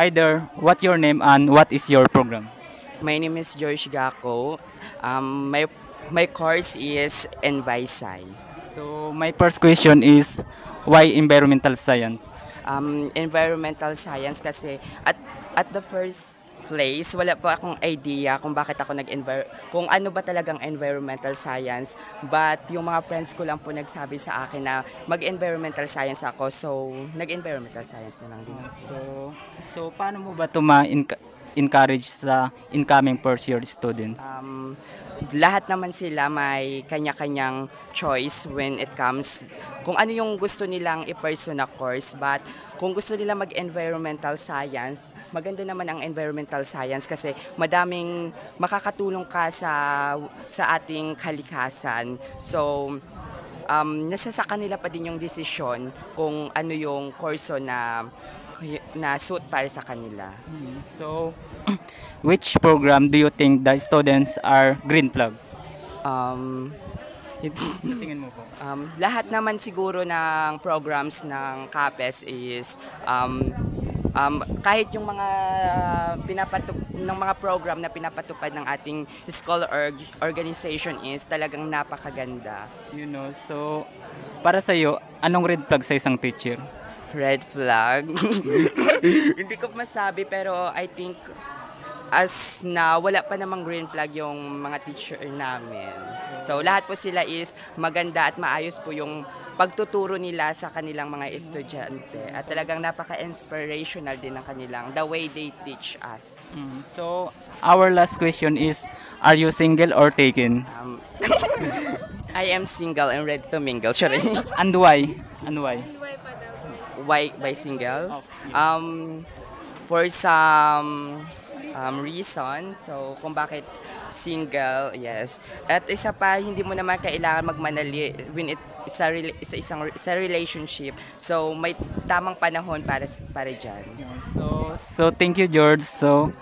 Hi there, what your name and what is your program? My name is George Gako. My course is Envisai. So my first question is why environmental science? Environmental science kasi at the first place, wala pa akong idea kung bakit ako kung ano ba talagang environmental science. But yung mga friends ko lang po nagsabi sa akin na mag-environmental science ako. So, nag-environmental science na lang din. So so paano mo ba ito encourage sa incoming first year students? Lahat naman sila may kanya-kanyang choice when it comes kung ano yung gusto nilang i-pursue na course. But kung gusto nila mag-environmental science, maganda naman ang environmental science kasi madaming makakatulong ka sa ating kalikasan. So, nasa sa kanila pa din yung desisyon kung ano yung kurso na suit para sa kanila. So which program do you think the students are green flag? Um, Sa tingin mo po? Lahat naman siguro ng programs ng CAPES is kahit yung mga ng mga program na pinapatupad ng ating school organization is talagang napakaganda. So para sa iyo, anong red flag sa isang teacher? Red flag. Hindi ko masabi pero I think as na wala pa namang green flag yung mga teacher namin. So lahat po sila is maganda at maayos po yung pagtuturo nila sa kanilang mga estudyante at talagang napaka-inspirational din ng kanilang the way they teach us. So our last question is, are you single or taken? I am single and ready to mingle. Sorry. And why? And why? Why by singles? For some reason. So, kung bakit single, yes. At isa pa, hindi mo naman kailangan magmanali when it sa relationship. So, may tamang panahon para diyan. So thank you George. So